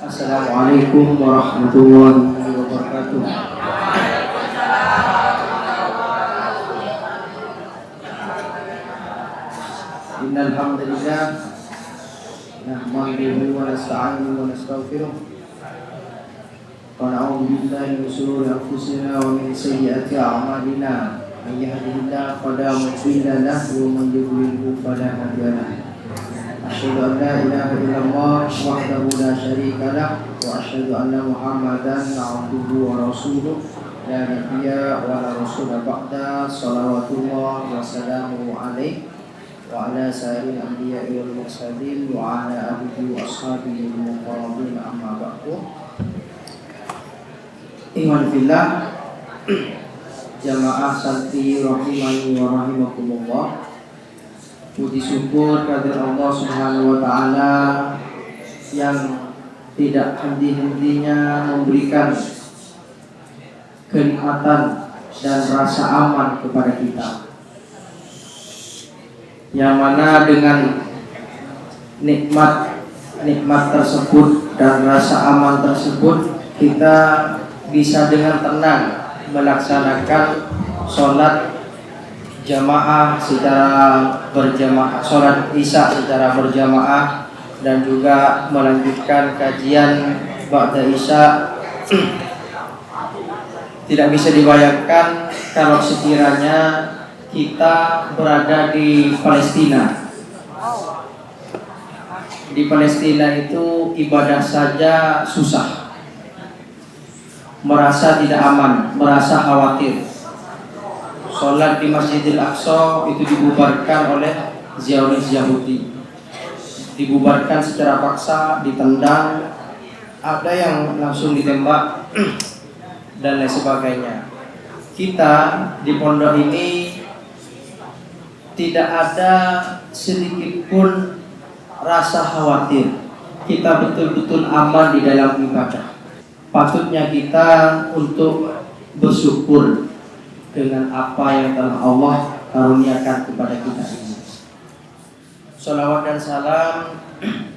Assalamualaikum warahmatullahi wabarakatuh. Innal hamdalillah nahmaduhu wa nasta'inuhu wa nastaghfiruh wa na'udzu billahi min shururi anfusina wa min sayyiati a'malina. Man yahdihillahu fala mudilla lahu wa man yudlil fala hadiya lahu. Asyhadu an la ilaha illallah wahdahu la syarika lah wa asyhadu anna Muhammadan abduhu wa rasuluh la nabiyya wa la rasula ba'da. Shalawatullah wa salamuhu alaihi wa ala sayyidil anbiya'i wal mursalin wa ala alihi wa ashabihi al-muqarrabin, amma ba'du. Iman fillah, jamaah santri rahimani wa rahimakumullah. Puji syukur kehadirat Allah Subhanahu wa taala yang tidak henti-hentinya memberikan kenikmatan dan rasa aman kepada kita, yang mana dengan nikmat tersebut dan rasa aman tersebut kita bisa dengan tenang melaksanakan sholat jamaah secara berjamaah, sholat isya secara berjamaah, dan juga melanjutkan kajian ba'da isya. Tidak bisa dibayangkan kalau sekiranya kita berada di Palestina. Di Palestina itu ibadah saja susah, merasa tidak aman, merasa khawatir. Sholat di Masjidil Aqsa itu dibubarkan oleh Zionis Yahudi, dibubarkan secara paksa, ditendang, ada yang langsung ditembak dan lain sebagainya. Kita di pondok ini tidak ada sedikit pun rasa khawatir. Kita betul-betul aman di dalam ibadah. Patutnya kita untuk bersyukur dengan apa yang telah Allah karuniakan kepada kita ini. Salawat dan salam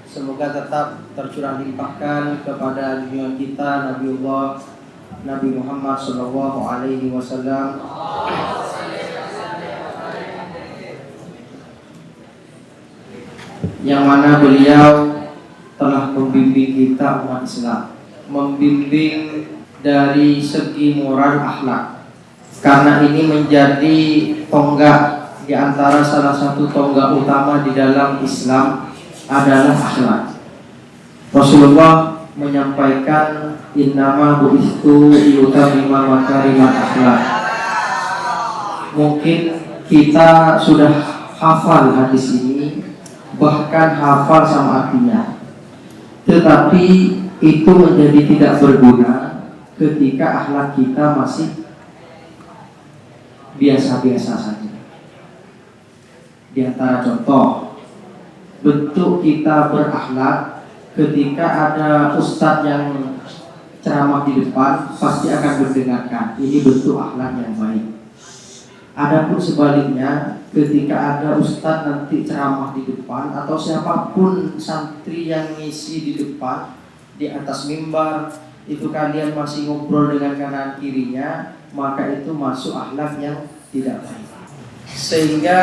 semoga tetap tercurah limpahkan kepada junjungan kita Nabiullah Nabi Muhammad sallallahu alaihi wasallam, yang mana beliau telah membimbing kita umat Islam, membimbing dari segi moral akhlak. Karena ini menjadi tonggak di antara salah satu tonggak utama di dalam Islam adalah akhlak. Rasulullah menyampaikan innama bu'istu liyutammima makarimal akhlak. Mungkin kita sudah hafal hadis ini, bahkan hafal sama artinya, tetapi itu menjadi tidak berguna ketika akhlak kita masih biasa-biasa saja. Di antara contoh bentuk kita berakhlak, ketika ada ustadz yang ceramah di depan, pasti akan mendengarkan. Ini bentuk akhlak yang baik. Adapun sebaliknya, ketika ada ustadz nanti ceramah di depan, atau siapapun santri yang ngisi di depan, di atas mimbar, itu kalian masih ngobrol dengan kanan kirinya, maka itu masuk akhlak yang tidak baik. Sehingga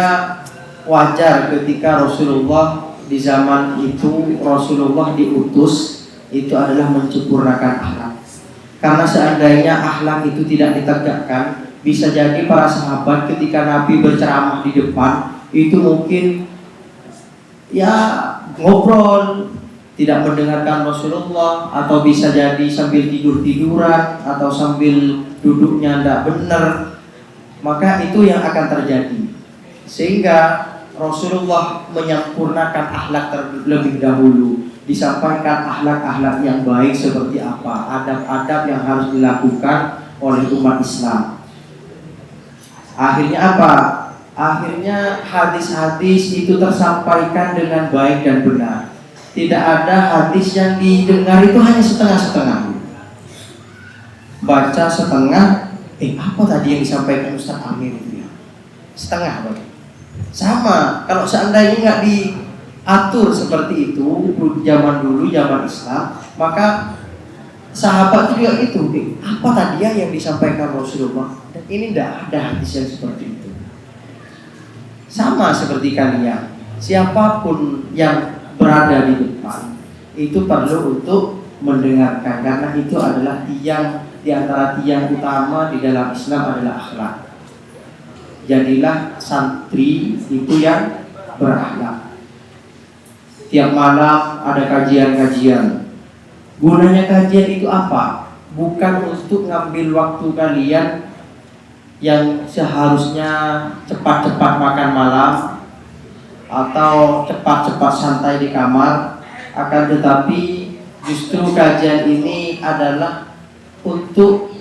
wajar ketika Rasulullah di zaman itu, Rasulullah diutus itu adalah menyempurnakan akhlak. Karena seandainya akhlak itu tidak ditegakkan, bisa jadi para sahabat ketika Nabi berceramah di depan itu mungkin ya ngobrol, tidak mendengarkan Rasulullah, atau bisa jadi sambil tidur-tiduran atau sambil duduknya tidak benar. Maka itu yang akan terjadi. Sehingga Rasulullah menyempurnakan akhlak terlebih dahulu, disampaikan akhlak-akhlak yang baik seperti apa, adab-adab yang harus dilakukan oleh umat Islam. Akhirnya apa? Akhirnya hadis-hadis itu tersampaikan dengan baik dan benar. Tidak ada hadis yang didengar itu hanya setengah-setengah. Baca setengah, apa tadi yang disampaikan Ustaz Amir itu ya? Setengah, Pak. Sama, kalau seandainya nggak atur seperti itu zaman dulu, zaman Islam, maka sahabat juga itu, apa tadi ya yang disampaikan Rasulullah? Dan ini tidak ada hadis yang seperti itu. Sama seperti kalian, siapapun yang berada di depan itu perlu untuk mendengarkan, karena itu adalah tiang di antara tiang utama di dalam Islam adalah akhlak. Jadilah santri itu yang berakhlak. Tiap malam ada kajian-kajian. Gunanya kajian itu apa? Bukan untuk ngambil waktu kalian yang seharusnya cepat-cepat makan malam atau cepat-cepat santai di kamar, akan tetapi justru kajian ini adalah untuk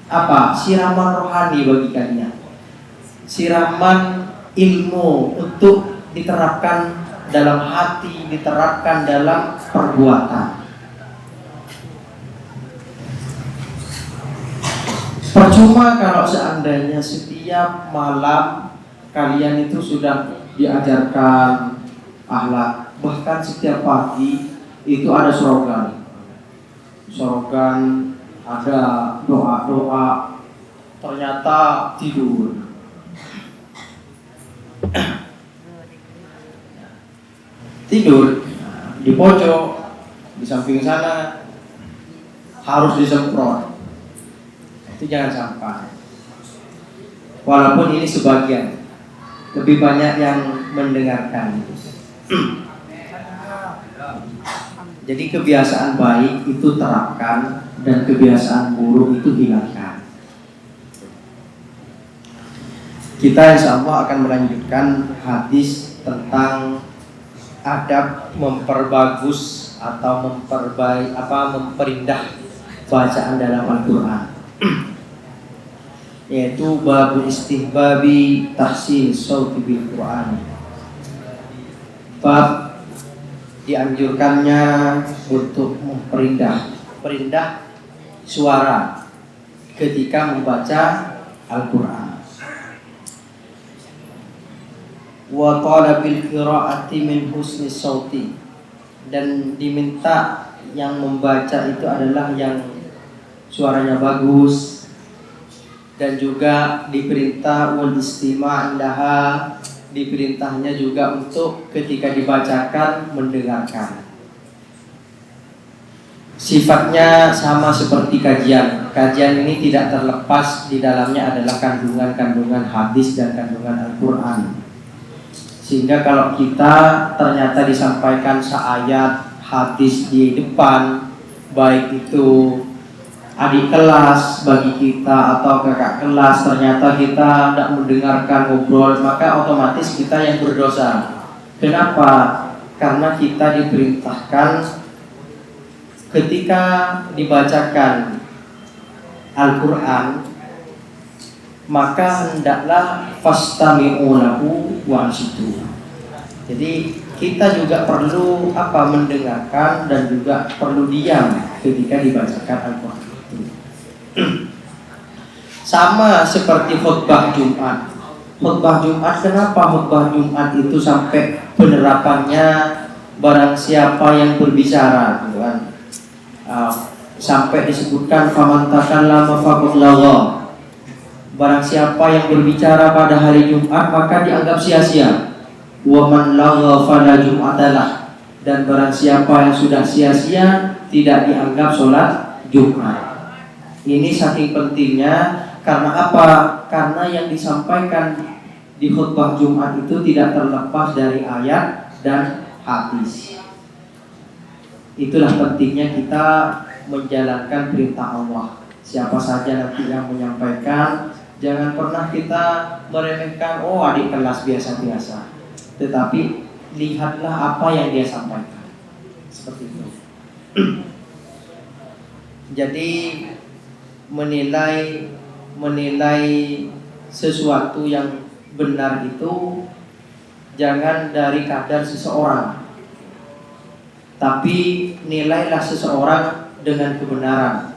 apa? Siraman rohani bagi kalian. Siraman ilmu untuk diterapkan dalam hati, diterapkan dalam perbuatan. Percuma kalau seandainya setiap malam kalian itu sudah diajarkan akhlak, bahkan setiap pagi itu ada slogan, ada doa-doa, ternyata tidur. Tidur di pojok, di samping sana, harus disemprot. Itu jangan sampai. Walaupun ini sebagian, lebih banyak yang mendengarkan. Jadi kebiasaan baik itu terapkan dan kebiasaan buruk itu hilangkan. Kita insya Allah akan melanjutkan hadis tentang adab memperbagus atau memperindah bacaan dalam Al-Quran, yaitu bab istihbabi tahsin sauti bil Quran. Bab dianjurkannya untuk memperindah suara ketika membaca Al-Quran. Wa talabil qiraati min husni sauti, dan diminta yang membaca itu adalah yang suaranya bagus, dan juga diperintah wal istima' indaha, diperintahnya juga untuk ketika dibacakan mendengarkan. Sifatnya sama seperti kajian. Kajian ini tidak terlepas di dalamnya adalah kandungan-kandungan hadis dan kandungan Al-Quran. Sehingga kalau kita ternyata disampaikan seayat hadis di depan, baik itu adik kelas bagi kita atau kakak kelas, ternyata kita tidak mendengarkan ngobrol, maka otomatis kita yang berdosa. Kenapa? Karena kita diperintahkan ketika dibacakan Al-Quran, maka hendaklah fastami'u lahu wa ansitu. Jadi kita juga perlu mendengarkan dan juga perlu diam ketika dibacakan Al-Quran. Sama seperti khutbah Jumat. Khutbah Jumat, kenapa khutbah Jumat itu sampai penerapannya barang siapa yang berbicara, kan? Sampai disebutkan faman takallama faqad lagha. Barang siapa yang berbicara pada hari Jumat maka dianggap sia-sia. Wa man lagha fala jum'atalah. Dan barang siapa yang sudah sia-sia tidak dianggap sholat Jumat. Ini saking pentingnya. Karena apa? Karena yang disampaikan di khutbah Jumat itu tidak terlepas dari ayat dan hadis. Itulah pentingnya kita menjalankan perintah Allah. Siapa saja nanti yang menyampaikan, jangan pernah kita meremehkan, oh adik kelas biasa-biasa. Tetapi lihatlah apa yang dia sampaikan. Seperti itu. Jadi menilai sesuatu yang benar itu jangan dari kadar seseorang, tapi nilailah seseorang dengan kebenaran.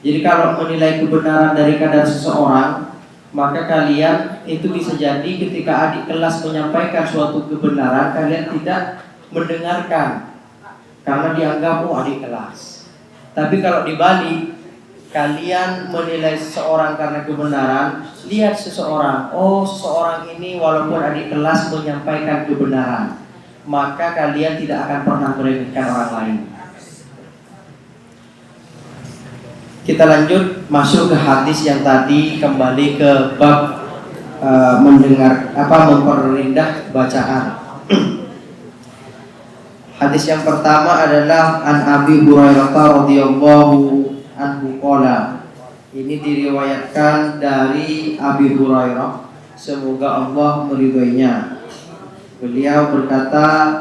Jadi kalau menilai kebenaran dari kadar seseorang, maka kalian itu bisa jadi ketika adik kelas menyampaikan suatu kebenaran, kalian tidak mendengarkan karena dianggap adik kelas. Tapi kalau dibalik, kalian menilai seseorang karena kebenaran, lihat seseorang, seseorang ini walaupun adik kelas menyampaikan kebenaran, maka kalian tidak akan pernah meremehkan orang lain. Kita lanjut masuk ke hadis yang tadi, kembali ke bab memperindah bacaan. Hadis yang pertama adalah an Abi Hurairah radhiyallahu anhu qala. Ini diriwayatkan dari Abi Hurairah, semoga Allah meridhoinya. Beliau berkata,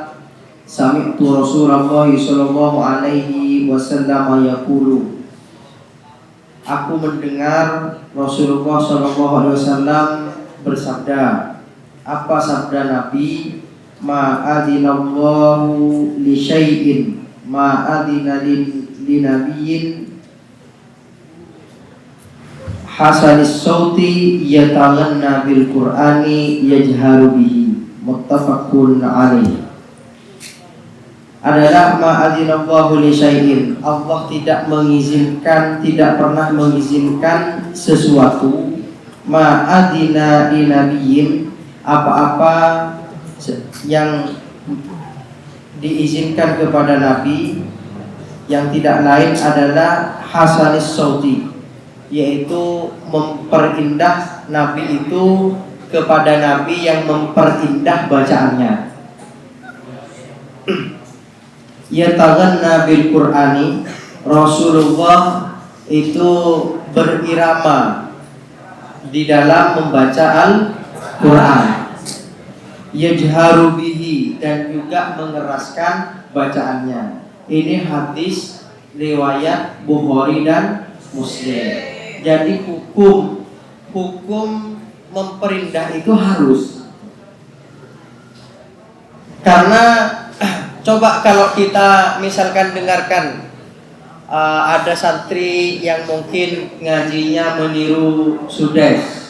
sami'tu Rasulullah sallallahu alaihi wasallam yaqulu. Aku mendengar Rasulullah sallallahu alaihi wasallam bersabda. Apa sabda Nabi? Ma'adinallahu li syai'in ma'adina li nabiyyin hasanis sauti yataghanna bil qur'ani yajharu bihi, muttafaqun alaih. Adalah ma'adinallahu li syai'in, Allah tidak mengizinkan, tidak pernah mengizinkan sesuatu, ma'adina li nabiyyin, apa-apa yang diizinkan kepada Nabi, yang tidak lain adalah hasanis sauti, yaitu memperindah Nabi itu kepada Nabi yang memperindah bacaannya. Yataghanna bil Qur'ani, Rasulullah itu berirama di dalam membaca Al-Quran. Yajharu bihi, dan juga mengeraskan bacaannya. Ini hadis riwayat Bukhari dan Muslim. Jadi hukum memperindah itu harus. Karena coba kalau kita misalkan dengarkan ada santri yang mungkin ngajinya meniru Sudes,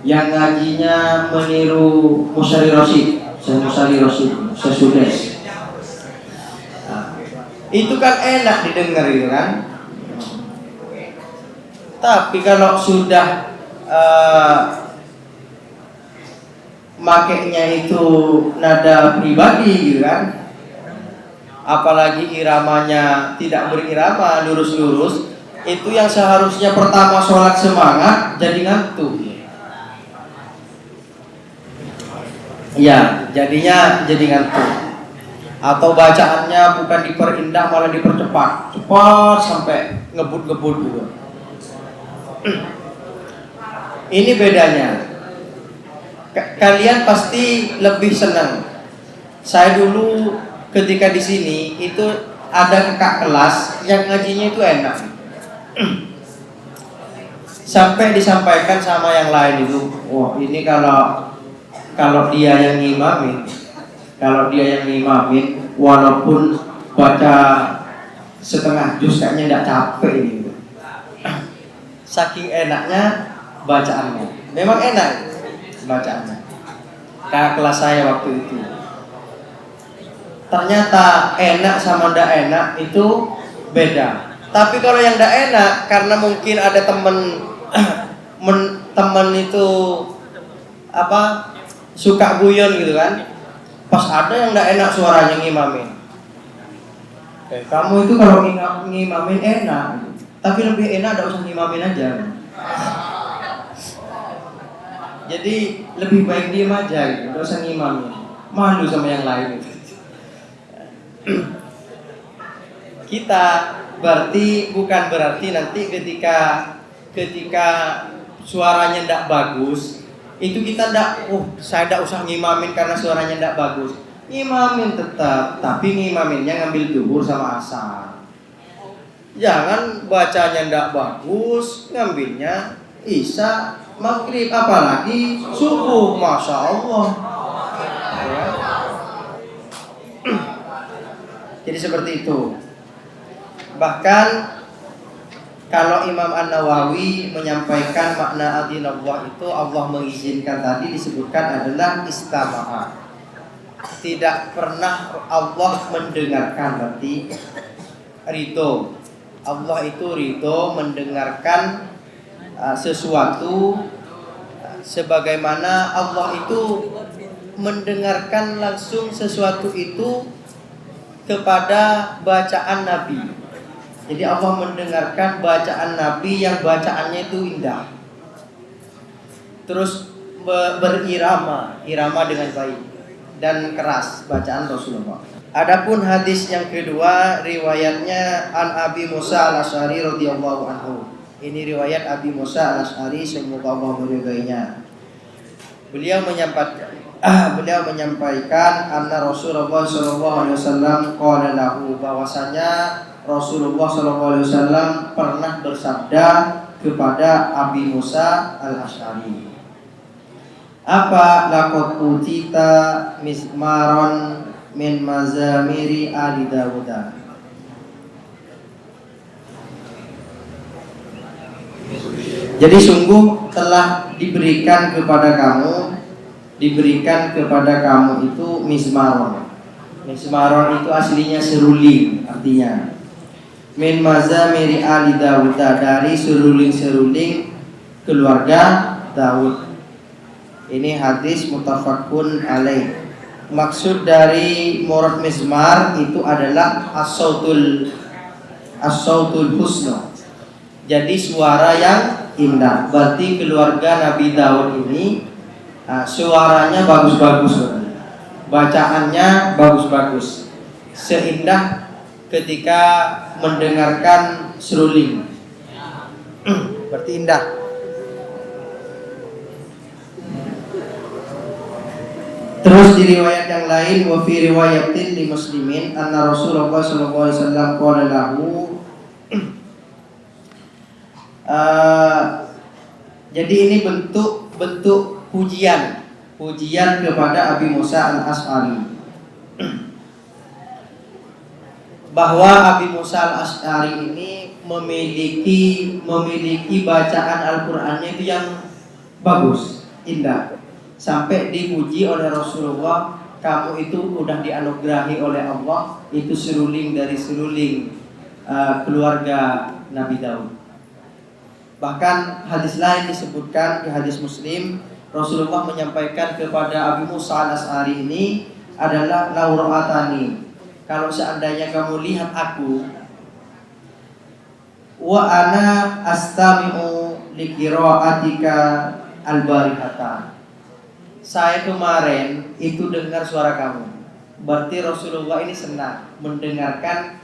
yang ngajinya meniru Musari Rosyid, Syekh Sudes. Itu kan enak didengar gitu kan. Tapi kalau sudah makainya itu nada pribadi gitu kan, apalagi iramanya tidak berirama lurus-lurus, itu yang seharusnya pertama sholat semangat jadi ngantuk. Ya, jadinya jadi ngantuk. Atau bacaannya bukan diperindah malah dipercepat, cepat sampai ngebut-ngebut gitu. Ini bedanya. Kalian pasti lebih senang. Saya dulu ketika di sini itu ada kakak kelas yang ngajinya itu enak. Sampai disampaikan sama yang lain itu, wah ini kalau dia yang ngimamin, walaupun baca setengah juz kayaknya tidak capek ini. Saking enaknya bacaannya, memang enak bacaannya. Kakak kelas saya waktu itu, ternyata enak sama tidak enak itu beda. Tapi kalau yang tidak enak, karena mungkin ada teman itu suka guyon gitu kan. Pas ada yang tidak enak suaranya ngimamin, kamu itu kalau ngimamin enak, tapi lebih enak tidak usah ngimamin aja. Jadi lebih baik diem aja gitu, tidak usah ngimamin, malu sama yang lain gitu. Kita bukan berarti nanti ketika suaranya tidak bagus, itu kita saya tidak usah ngimamin karena suaranya tidak bagus. Ngimamin tetap, tapi ngimaminnya ngambil zuhur sama asar. Jangan bacanya tidak bagus, ngambilnya isya, maghrib, apalagi subuh, masya Allah. Jadi seperti itu. Bahkan Kalau Imam An-Nawawi menyampaikan makna adzinallah itu Allah mengizinkan tadi disebutkan adalah istama'a. Tidak pernah Allah mendengarkan, berarti ridho. Allah itu ridho mendengarkan sesuatu sebagaimana Allah itu mendengarkan langsung sesuatu itu kepada bacaan Nabi. Jadi Allah mendengarkan bacaan Nabi yang bacaannya itu indah, terus berirama, irama dengan baik dan keras bacaan Rasulullah. Adapun hadis yang kedua riwayatnya an Abi Musa Al-Asy'ari radhiyallahu anhu. Ini riwayat Abi Musa Al-Asy'ari, semoga Allah meridainya. Beliau menyampaikan anna Rasulullah sallallahu alaihi wasallam qala lahu, bahwasanya Rasulullah sallallahu alaihi wasallam pernah bersabda kepada Abi Musa Al-Asy'ari, apa laqad utita mismaron min mazamiri ali Dawud. Jadi sungguh telah diberikan kepada kamu itu mismaron. Mismaron itu aslinya seruling, artinya min mazamiri ali Dawud, dari seruling-seruling keluarga Daud. Ini hadis muttafaqun alaih. Maksud dari murad mizmar itu adalah as-sautul husna. Jadi suara yang indah. Berarti keluarga Nabi Daud ini suaranya bagus-bagus, bacaannya bagus-bagus, seindah ketika mendengarkan seruling. Berarti indah. Terus di riwayat yang lain, wa fi riwayatin li Muslimin anna Rasulullah sallallahu alaihi wasallam qala lahu. Jadi ini bentuk pujian kepada Abi Musa Al-Asy'ari, bahwa Abi Musa Al-Asy'ari ini memiliki bacaan Al-Qur'annya itu yang bagus, indah, sampai dipuji oleh Rasulullah, kamu itu udah dianugerahi oleh Allah itu seruling dari seruling keluarga Nabi Daud. Bahkan hadis lain disebutkan di hadis Muslim, Rasulullah menyampaikan kepada Abi Musa Al-Asy'ari ini adalah laura'atani, kalau seandainya kamu lihat aku, wa ana astami'u li qira'atika al-barihata, saya kemarin itu dengar suara kamu. Berarti Rasulullah ini senang mendengarkan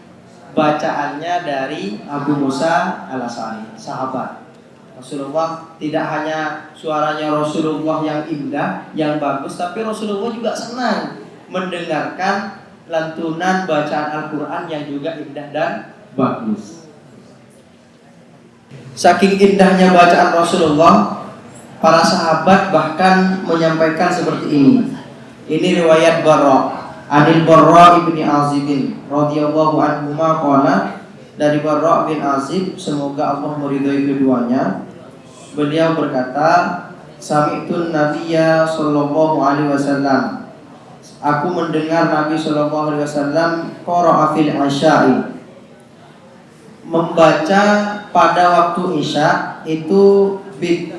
bacaannya dari Abu Musa Al-Asy'ari, sahabat Rasulullah. Tidak hanya suaranya Rasulullah yang indah, yang bagus, tapi Rasulullah juga senang mendengarkan lantunan bacaan Al-Quran yang juga indah dan bagus. Saking indahnya bacaan Rasulullah, para sahabat bahkan menyampaikan seperti ini. Ini riwayat Barra, Anil Barra ibni Azib radhiyallahu anhu qala, dari Barra bin Azib, semoga Allah meridhai keduanya. Beliau berkata, sami'tun nabiyya sallallahu alaihi wasallam, aku mendengar Nabi sallallahu alaihi wasallam qara'a fil isya'i, membaca pada waktu isya itu bit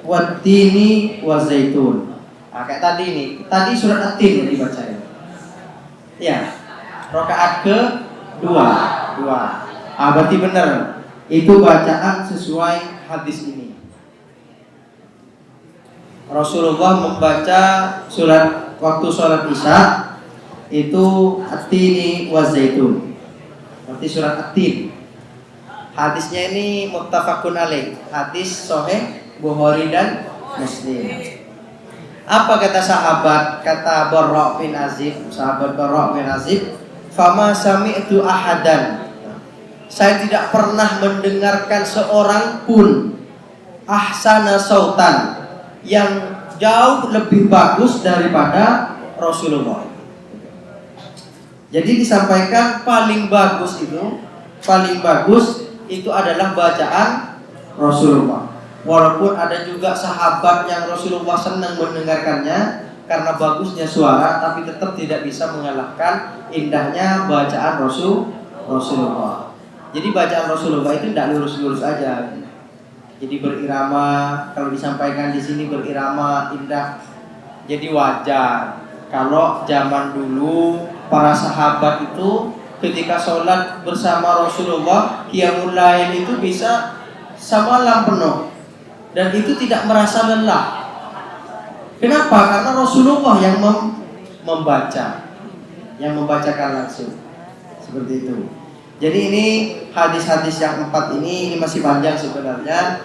wattini wa zaitun. Kayak tadi nih, tadi surat At-Tin dibaca ya. Rakaat kedua. Berarti benar. Itu bacaan sesuai hadis ini. Rasulullah membaca surat waktu sholat isya itu At-Tini wa zaitun. Berarti surat At-Tin. Hadisnya ini muttafaqun alaih. Hadis sahih Bukhari dan Muslim. Apa kata sahabat? Kata Barra bin Azib, sahabat Barra bin Azib, fama sami'tu ahadan, saya tidak pernah mendengarkan seorang pun ahsana sautan, yang jauh lebih bagus daripada Rasulullah. Jadi disampaikan paling bagus itu adalah bacaan Rasulullah. Walaupun ada juga sahabat yang Rasulullah senang mendengarkannya karena bagusnya suara, tapi tetap tidak bisa mengalahkan indahnya bacaan Rasulullah. Jadi bacaan Rasulullah itu tidak lurus-lurus aja. Jadi berirama, kalau disampaikan di sini berirama indah. Jadi wajar kalau zaman dulu para sahabat itu ketika sholat bersama Rasulullah, qiyamul lail itu bisa semalam penuh dan itu tidak merasa lelah. Kenapa? Karena Rasulullah yang membaca, yang membacakan langsung. Seperti itu. Jadi ini hadis-hadis yang 4 ini masih panjang sebenarnya.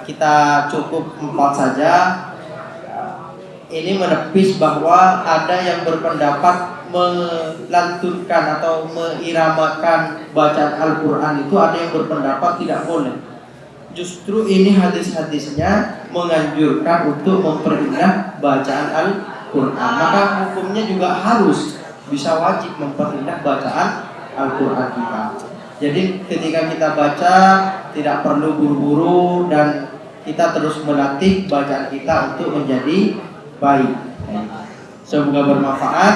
Kita cukup 4 saja. Ini menepis bahwa ada yang berpendapat melantunkan atau mengiramakan bacaan Al-Quran itu, ada yang berpendapat tidak boleh. Justru ini hadis-hadisnya menganjurkan untuk memperindah bacaan Al-Quran. Maka hukumnya juga harus bisa wajib memperindah bacaan Al-Quran kita. Jadi ketika kita baca tidak perlu buru-buru dan kita terus melatih bacaan kita untuk menjadi baik. Semoga bermanfaat.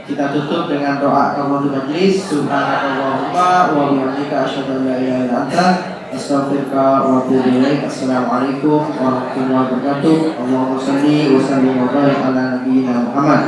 Kita tutup dengan doa kafaratul majlis. Subhanallahumma wa bihamdika asyhadu an la ilaha illa anta astaghfiruka wa atubu ilaik. Assalamualaikum warahmatullahi wabarakatuh. Allahumma shalli wa sallim wa barik ala nabiyyina Muhammad.